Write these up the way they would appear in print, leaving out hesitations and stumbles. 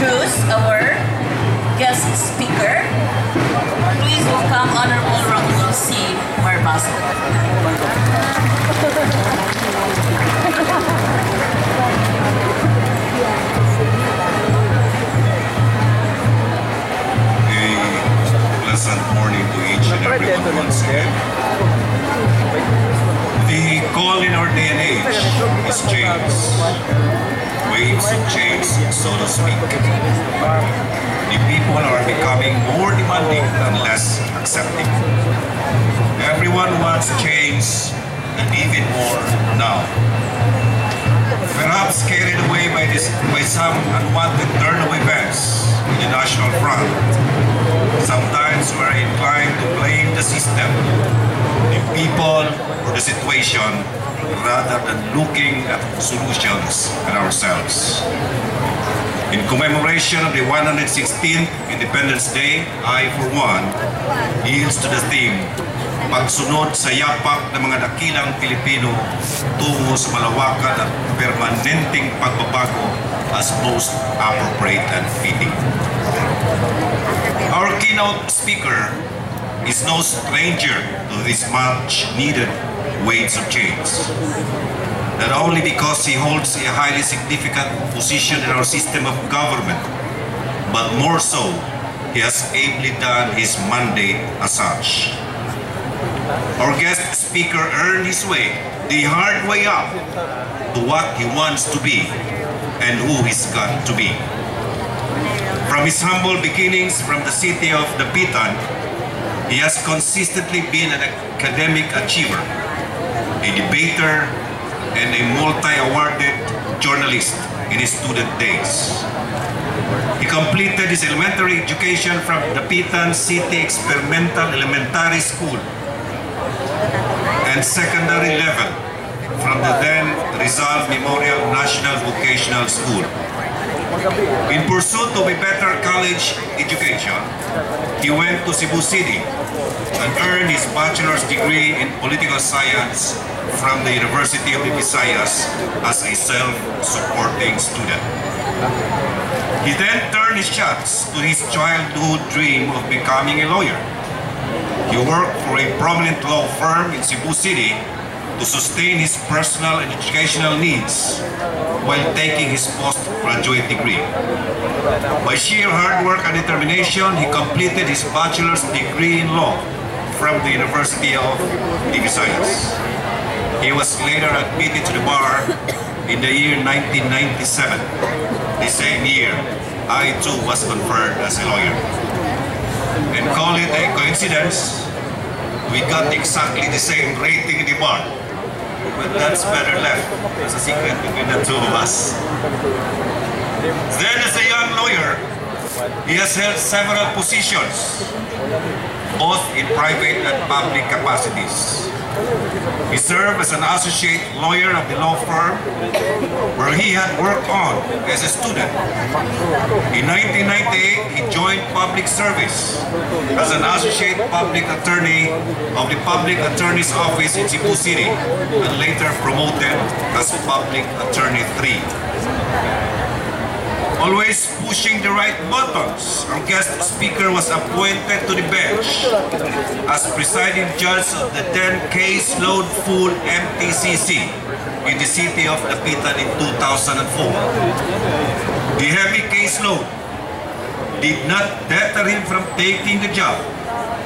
introduce our guest speaker. Please welcome Honorable Ramon C. Barbasa. Pleasant morning to each and everyone once again. The call in our day and age is change. Waves of change, so to speak. The people are becoming more demanding and less accepting. Everyone wants change, and even more now. Perhaps carried away by some unwanted turn of events in the national front, sometimes we're inclined to blame the system, the people, or the situation, rather than looking at solutions and ourselves. In commemoration of the 116th Independence Day, I, for one, yields to the theme, pagsunod sa yapak ng mga dakilang Pilipino tungo sa malawakan at permanenteng pagbabago as most appropriate and fitting. Our keynote speaker is no stranger to this much-needed waves of change. Not only because he holds a highly significant position in our system of government, but more so, he has ably done his mandate as such. Our guest speaker earned his way, the hard way up, to what he wants to be and who he's got to be. From his humble beginnings from the city of Dapitan, he has consistently been an academic achiever, a debater, and a multi-awarded journalist in his student days. He completed his elementary education from Dapitan City Experimental Elementary School and secondary level from the then Rizal Memorial National Vocational School. In pursuit of a better college education, he went to Cebu City and earned his bachelor's degree in political science from the University of the Visayas as a self-supporting student. He then turned his shots to his childhood dream of becoming a lawyer. He worked for a prominent law firm in Cebu City to sustain his personal and educational needs while taking his postgraduate degree. By sheer hard work and determination, he completed his bachelor's degree in law from the University of the Visayas. He was later admitted to the bar in the year 1997. The same year, I too was conferred as a lawyer. And call it a coincidence, we got exactly the same rating in the bar. But that's better left as a secret between the two of us. Then as a young lawyer, he has held several positions, both in private and public capacities. He served as an associate lawyer of the law firm where he had worked on as a student. In 1998, he joined public service as an associate public attorney of the Public Attorney's Office in Cebu City and later promoted as Public Attorney 3. Always pushing the right buttons, our guest speaker was appointed to the bench as presiding judge of the 10 caseload full MTCC in the city of Dapitan in 2004. The heavy caseload did not deter him from taking the job.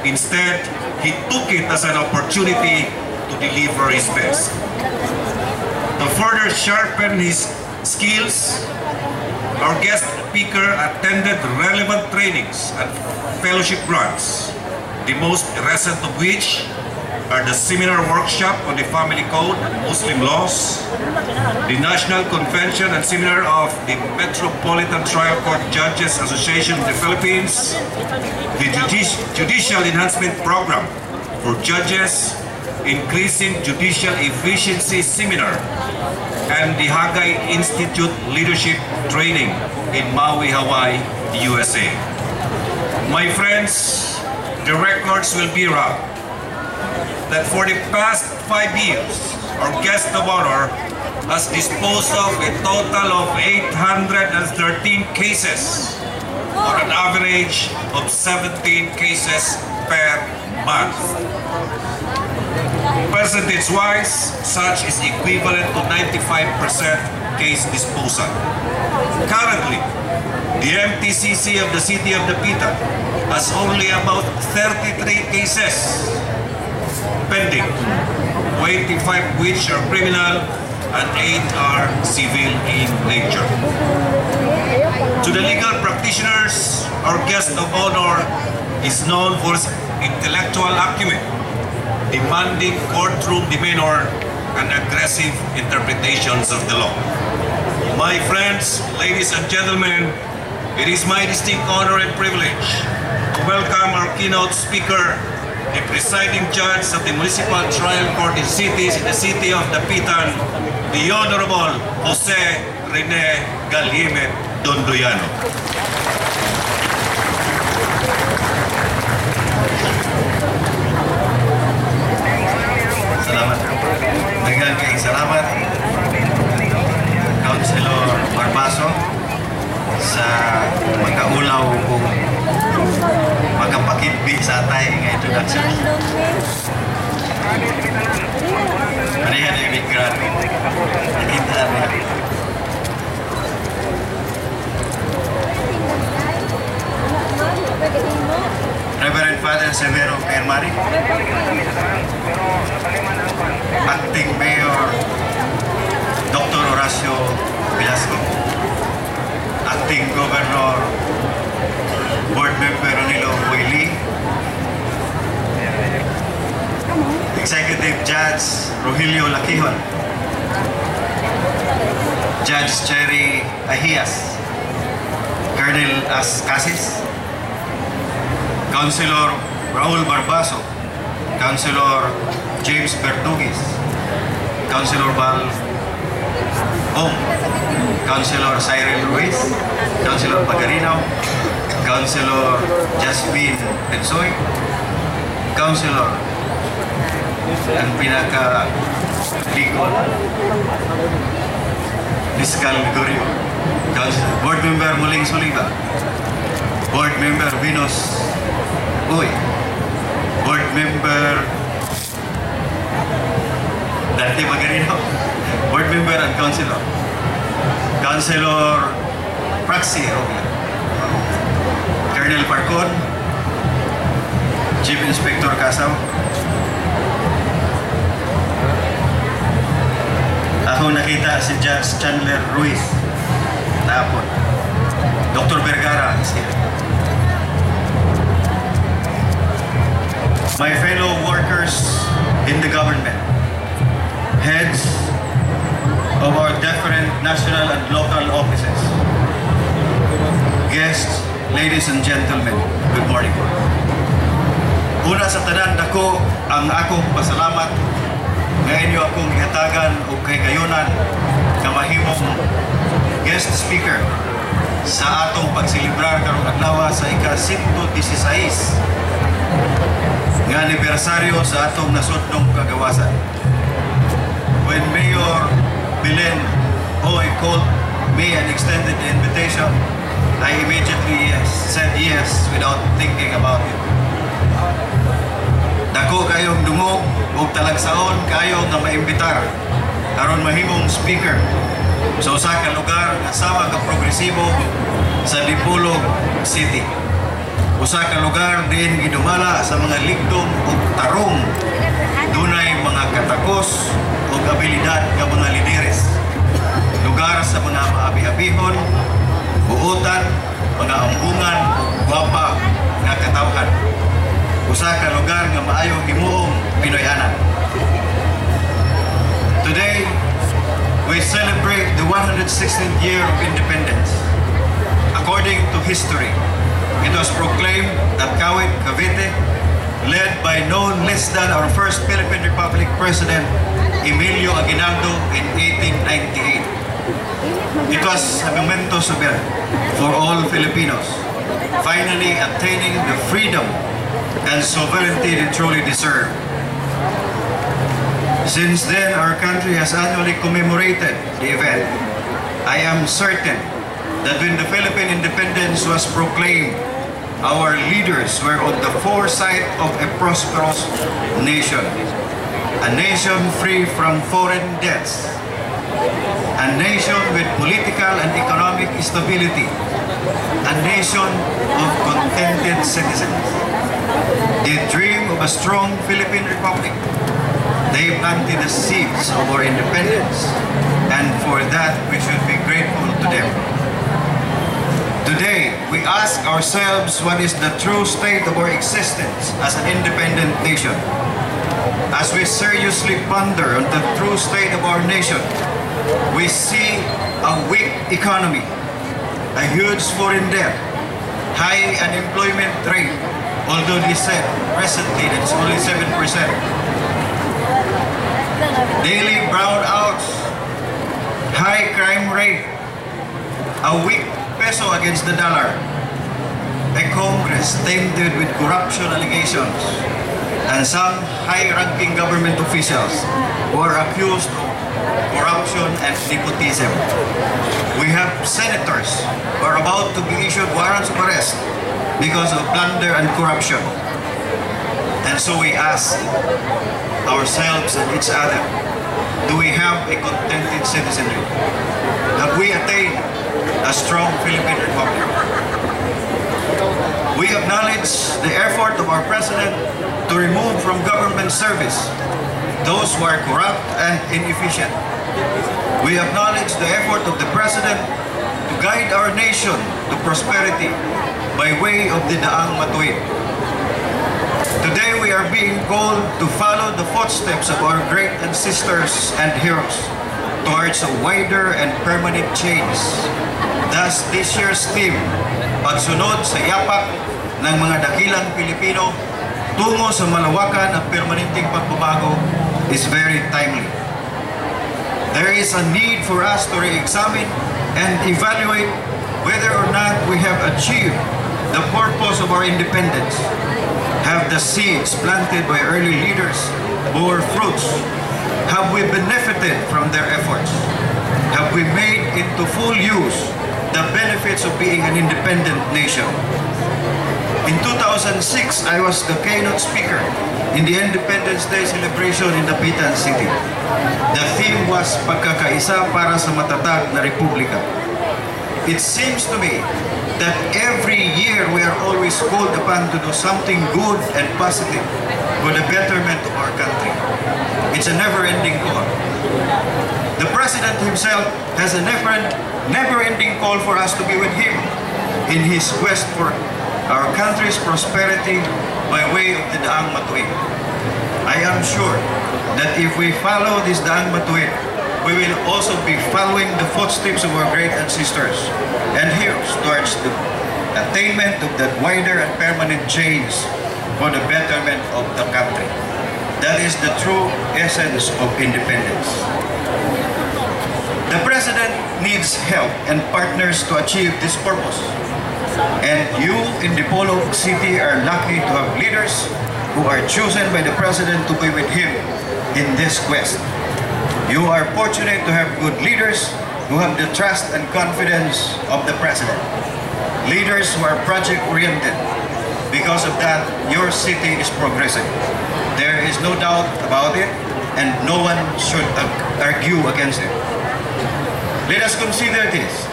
Instead, he took it as an opportunity to deliver his best. To further sharpen his skills, our guest speaker attended relevant trainings and fellowship grants, the most recent of which are the seminar workshop on the Family Code and Muslim laws, the National Convention and Seminar of the Metropolitan Trial Court Judges Association of the Philippines, the Judicial Enhancement Program for Judges, Increasing Judicial Efficiency Seminar, and the Hagay Institute Leadership Training in Maui, Hawaii, USA. My friends, the records will be wrapped that for the past 5 years, our guest of honor has disposed of a total of 813 cases, or an average of 17 cases per month. Percentage-wise, such is equivalent to 95% case disposal. Currently, the MTCC of the City of Dapitan has only about 33 cases pending, 25 which are criminal and 8 are civil in nature. To the legal practitioners, our guest of honor is known for his intellectual acumen, demanding courtroom demeanor, and aggressive interpretations of the law. My friends, ladies and gentlemen, it is my distinct honor and privilege to welcome our keynote speaker, the presiding judge of the Municipal Trial Court in the city of Dapitan, the Honorable Jose Rene Dondoyano. Salamat. Daghang kay salamat Councilor Barbaso sa magkaulaw kung magkapakitbi sa atay nga introduction. Pareha na imigran. Nakita na. Reverend Father Severo Permari, Acting Mayor Dr. Horacio Velasco, Acting Governor Board Member Ronilo Boyli, Executive Judge Rogelio Laquihon, Judge Cherry Ahias, Colonel Ascasis, Councilor Raul Barbaso, Councilor James Bertugis, Councilor Val Hong, Councilor Cyril Ruiz, Councilor Pagarinaw, Councilor Jasmine Pensoy, Councilor ang pinaka-legal Fiscal Gregorio, Board Member Muling Soliva, Board Member Venus Uy, Board Member Dante Magarino, Board Member and Councilor, Councilor Praxi Robia, Colonel Parcon, Chief Inspector Kasaw, ako nakita si Judge Chandler Ruiz tapon, Dr. Vergara is here. My fellow workers in the government, heads of our different national and local offices, guests, ladies and gentlemen, good morning. Una sa tanan dako ang akong pasalamat nga inyo akong ihatagan o kay gayunan nga mahimong guest speaker sa atong pagsilibrar karong adlaw sa ika-116 nga anibersaryo sa atong nasudnong kagawasan. When Mayor Belen Hoy called me and extended the invitation, I immediately said yes without thinking about it. Dako kayong dungog o talagsaon kayo nga maimbitar karon mahimong speaker sa usa ka lugar nga sama ka progresibo sa Dipolog City. Usa ka lugar din gidumala sa mga ligdom o tarong dunay mga katakos o abilidad nga mga lideres. Lugar sa mga maabi-abihon, buotan, mga ambungan, gwapa nga katawhan. Usa ka lugar nga maayong himuong Pinoyanan. Today, we celebrate the 116th year of independence. According to history, it was proclaimed that Kawit Cavite, led by no less than our first Philippine Republic President, Emilio Aguinaldo, in 1898. It was a momentous event for all Filipinos, finally attaining the freedom and sovereignty they truly deserve. Since then, our country has annually commemorated the event. I am certain that when the Philippine independence was proclaimed, our leaders were of the foresight of a prosperous nation, a nation free from foreign debts, a nation with political and economic stability, a nation of contented citizens. They dream of a strong Philippine Republic. They planted the seeds of our independence, and for that we should be grateful to them. Today, we ask ourselves what is the true state of our existence as an independent nation. As we seriously ponder on the true state of our nation, we see a weak economy, a huge foreign debt, high unemployment rate, although they said presently that it's only 7%. Daily brownouts, high crime rate, a weak peso against the dollar, a Congress tainted with corruption allegations, and some high-ranking government officials who are accused of corruption and nepotism. We have senators who are about to be issued warrants of arrest because of plunder and corruption. And so we ask ourselves and each other, do we have a contented citizenry? Have we attained a strong Philippine Republic? We acknowledge the effort of our President to remove from government service those who are corrupt and inefficient. We acknowledge the effort of the President to guide our nation to prosperity by way of the Daang Matuwid. Today we are being called to follow the footsteps of our great ancestors and heroes towards a wider and permanent change. Thus, this year's theme, pagsunod sa yapak ng mga dakilang Pilipino tungo sa malawakan at permanenteng pagbabago, is very timely. There is a need for us to re-examine and evaluate whether or not we have achieved the purpose of our independence. Have the seeds planted by early leaders bore fruits? Have we benefited from their efforts? Have we made into full use the benefits of being an independent nation? In 2006, I was the keynote speaker in the Independence Day celebration in Dapitan City. The theme was Pagkakaisa para sa matatag na Republika. It seems to me that every year we are always called upon to do something good and positive for the betterment of our country. It's a never-ending call. The President himself has a never-ending call for us to be with him in his quest for our country's prosperity by way of the Daang Matuwid. I am sure that if we follow this Daang Matuwid, we will also be following the footsteps of our great ancestors and heroes towards the attainment of that wider and permanent change for the betterment of the country. That is the true essence of independence. The President needs help and partners to achieve this purpose. And you in Dipolog City are lucky to have leaders who are chosen by the President to be with him in this quest. You are fortunate to have good leaders who have the trust and confidence of the President. Leaders who are project-oriented. Because of that, your city is progressing. There is no doubt about it, and no one should argue against it. Let us consider this.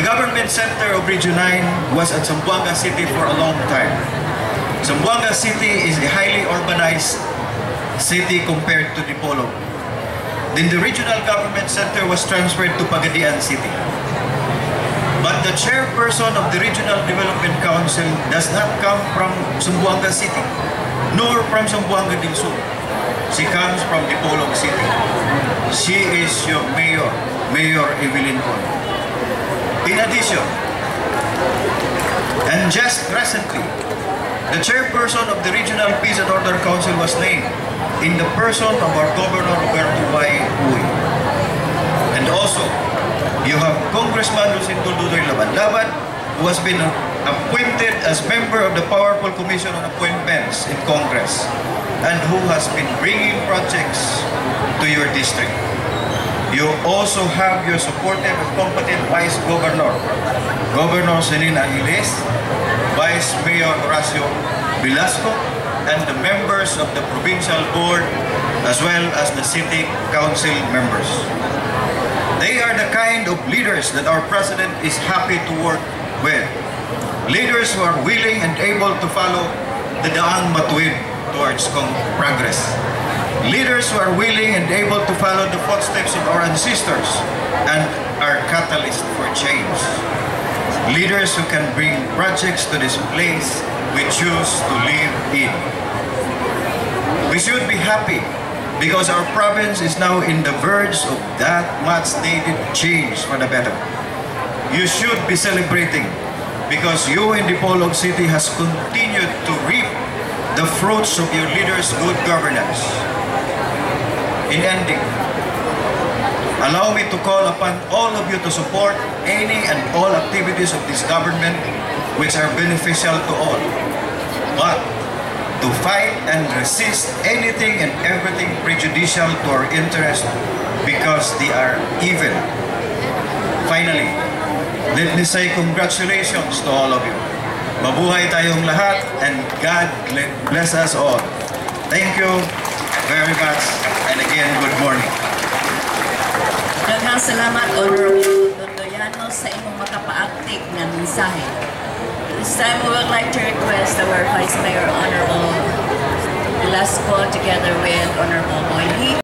The government center of Region 9 was at Zamboanga City for a long time. Zamboanga City is a highly urbanized city compared to Dipolog. Then the regional government center was transferred to Pagadian City. But the chairperson of the Regional Development Council does not come from Zamboanga City, nor from Zamboanga del Sur. She comes from Dipolog City. She is your mayor, Mayor Evelyn Con. In addition, and just recently, the chairperson of the Regional Peace and Order Council was named in the person of our Governor Roberto Y. Uy. And also, you have Congressman Lucinto Dudoy Laban-Laban, who has been appointed as member of the powerful Commission on Appointments in Congress and who has been bringing projects to your district. You also have your supportive and competent Vice Governor, Governor Rene Aguiles, Vice Mayor Horacio Velasco, and the members of the Provincial Board as well as the City Council members. They are the kind of leaders that our President is happy to work with. Leaders who are willing and able to follow the daang matuwid towards progress. Leaders who are willing and able to follow the footsteps of our ancestors and are catalysts for change. Leaders who can bring projects to this place we choose to live in. We should be happy because our province is now in the verge of that much needed change for the better. You should be celebrating because you in Dipolog City has continued to reap the fruits of your leaders' good governance. In ending, allow me to call upon all of you to support any and all activities of this government which are beneficial to all, but to fight and resist anything and everything prejudicial to our interest because they are evil. Finally, let me say congratulations to all of you. Mabuhay tayong lahat and God bless us all. Thank you very much and again, good morning. Daghang salamat, Honorable Dondoyano, sa imong makapaaktik nga mensahe. This time, we would like to request our Vice Mayor, Honorable Velasco, together with Honorable Moyni,